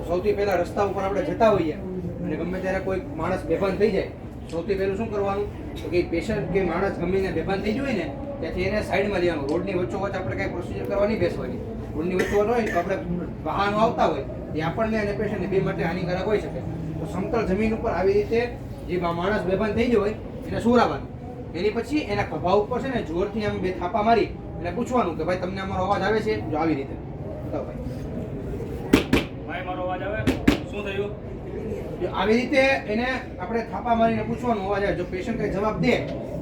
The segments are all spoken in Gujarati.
સૌથી પહેલા રસ્તા ઉપર આપણે જતા હોઈએ અને ગમે ત્યારે કોઈ માણસ બેભાન થઈ જાય, સૌથી પહેલું શું કરવાનું તો કે પેશન્ટ કે માણસ ગમે એને બેભાન થઈ ગયું હોય ને ત્યાંથી એને સાઈડમાં લેવાનું. રોડની વચ્ચોવચ્ચ આપણે કાંઈ પ્રોસિજર કરવા નહીં બેસવાની. રોડની વચ્ચોવચ્ચ હોય તો આપણે વાહનો આવતા હોય એ આપણને અને પેશન્ટને બે માટે હાનિકારક હોઈ શકે. તો સમતલ જમીન ઉપર આવી રીતે જે માણસ બેભાન થઈ ગયો હોય એને સુરાવાનું. એની પછી એના ખભા ઉપર છે ને જોરથી આમ બે થાપા મારી એટલે પૂછવાનું કે ભાઈ તમને અમારો અવાજ આવે છે? જો આવી રીતે બતાવો ભાઈ, મારો અવાજ આવે? શું થયું? જો આવી રીતે એને આપણે થાપા મારીને પૂછવાનું અવાજ આવે. જો પેશન્ટ કઈ જવાબ દે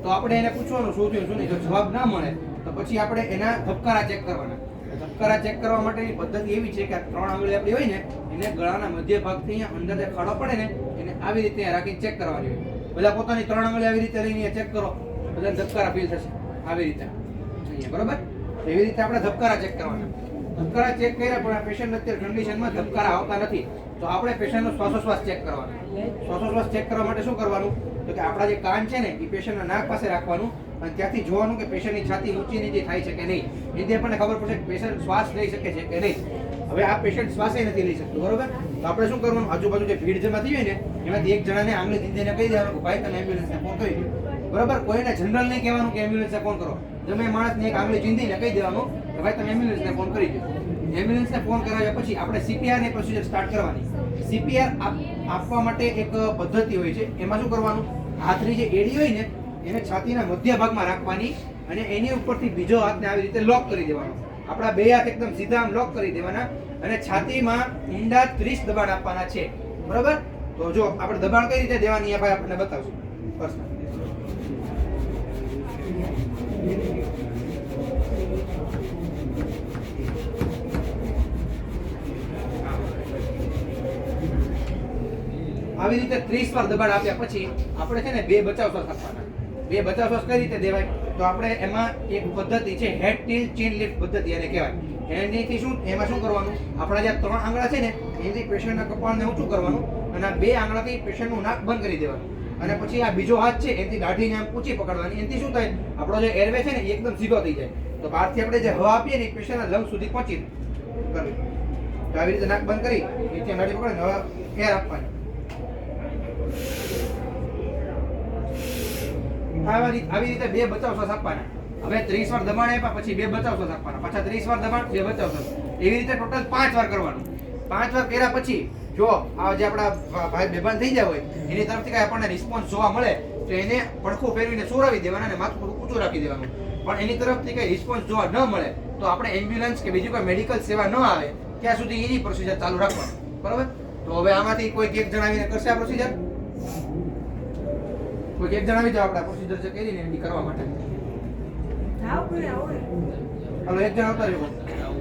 તો આપણે એને પૂછવાનું શું થયું શું નહીં. જો જવાબ ના મળે તો પછી આપણે એના ધબકારા ચેક કરવાના. ધબકારા ચેક કરવા માટેની પદ્ધતિ એવી છે કે આ 3 આંગળી આપણી હોય ને એને ગળાના મધ્ય ભાગથી અહીંયા અંદર જે ખાડો પડે ને એને આવી રીતે રાખીને ચેક કરવાની હોય. બધા પોતાની 3 આંગળી આવી રીતે લઈને ચેક કરો, બધા ધબકારા ફીલ થશે આવી રીતે અહીંયા, બરોબર? એવી રીતે આપણે ધબકારા ચેક કરવાના. ધબકારા ચેક કર્યા પણ આ પેશન્ટ અત્યારે કન્ડિશનમાં ધબકારા આવતા નથી તો આપણે પેશન્ટનો શ્વાસોશ્વાસ ચેક કરવાનો. શ્વાસોશ્વાસ ચેક કરવા માટે શું કરવાનું તો કે આપણા જે કાન છે ને એ પેશન્ટના નાક પાસે રાખવાનું અને ત્યાંથી જોવાનું કે પેશન્ટની છાતી ઊંચી નીચે થાય છે કે નહીં. એથી આપણને ખબર પડશે કે પેશન્ટ શ્વાસ લઈ શકે છે કે નહીં. હવે આ પેશન્ટ શ્વાસે નથી લઈ શકતું, બરોબર? તો આપણે શું કરવાનું, આજુબાજુ જે ભીડ જમા થઈ હોય ને એમાંથી એક જણાને આંગળી દીધીને કહી દેવાનું કે ભાઈ તમે એમ્બ્યુલન્સને ફોન કરી દો, બરોબર? કોઈને જનરલ નહીં કહેવાનું કે એમ્બ્યુલન્સને ફોન કરો. તમે માણસને એક આંગળી ચીંધીને કહી દેવાનું કે ભાઈ તમે એમ્બ્યુલન્સને ફોન કરી દો. એમ્બ્યુલન્સને ફોન કરાવ્યા પછી આપણે સીપીઆરની પ્રોસિજર સ્ટાર્ટ કરવાની. સીપીઆર આપવા માટે એક પદ્ધતિ હોય છે. એમાં શું કરવાનું, હાથની જે એડી હોય ને એને છાતીના મધ્ય ભાગમાં રાખવાની અને એની ઉપરથી બીજો હાથને આવી રીતે લોક કરી દેવાનો. આપણા બે હાથ એકદમ સીધા આમ લોક કરી દેવાના અને છાતીમાં ઊંડા 30 દબાણ આપવાના છે, બરોબર? તો જો આપણે દબાણ કઈ રીતે દેવાની એ ભાઈ આપણને બતાવશું. પર્સનલ આવી રીતે 30 વાર દબાણ આપ્યા પછી આપણે છે ને 2 બચાવ શ્વાસ આપવાના. 2 બચાવ શ્વાસ કઈ રીતે દેવાય તો આપણે એમાં એક પદ્ધતિ છે હેડ ટીલ ચીન લિફ્ટ પદ્ધતિ એને કહેવાય. એનાથી શું, એમાં શું કરવાનું, આપણા જે 3 આંગળા છે ને એનાથી પેશન્ટના કપાળને ઊંચું કરવાનું અને આ 2 આંગળાથી પેશન્ટનું નાક બંધ કરી દેવાનું અને પછી આ બીજો હાથ છે એનાથી દાઢીને આમ ઊંચી પકડવાની. એનાથી શું થાય, આપણો જે એરવે છે ને એ એકદમ સીધો થઈ જાય. તો બહારથી આપણે જે હવા આપીએ ને એ પેશન્ટના લંગ સુધી પહોંચી કરવી. તો આવી રીતે નાક બંધ કરી નીચે દાઢી પકડીને હવા એર આપવાની. આવી રીતે 2 બચાવ શ્વાસ આપવાના. હવે 30 વાર દબાણ આપ્યા પછી 2 બચાવ શ્વાસ આપવાના, પાછા 30 વાર દબાણ 2 બચાવ શ્વાસ. એવી રીતે ટોટલ 5 વાર કરવાનું. 5 વાર કર્યા પછી જો આ જે આપણા ભાઈ બેભાન થઈ ગયા હોય એની તરફથી કઈ આપણને રિસ્પોન્સ જોવા મળે તો એને પડખું ફેરવીને સુરાવી દેવાના અને માથું થોડું ઊંચું રાખી દેવાનું. પણ એની તરફથી કઈ રિસ્પોન્સ જોવા ન મળે તો આપણે એમ્બ્યુલન્સ કે બીજું કોઈ મેડિકલ સેવા ન આવે ત્યાં સુધી એની પ્રોસિજર ચાલુ રાખવાની, બરોબર? તો હવે આમાંથી કોઈ એક જણાવીને કરશે આ પ્રોસિજર? કોઈ એક જણાવી જાવ આપણે પ્રોસિજર છે કરીને એની કરવા માટે. હાલો એક જણ આવતા રહ્યો.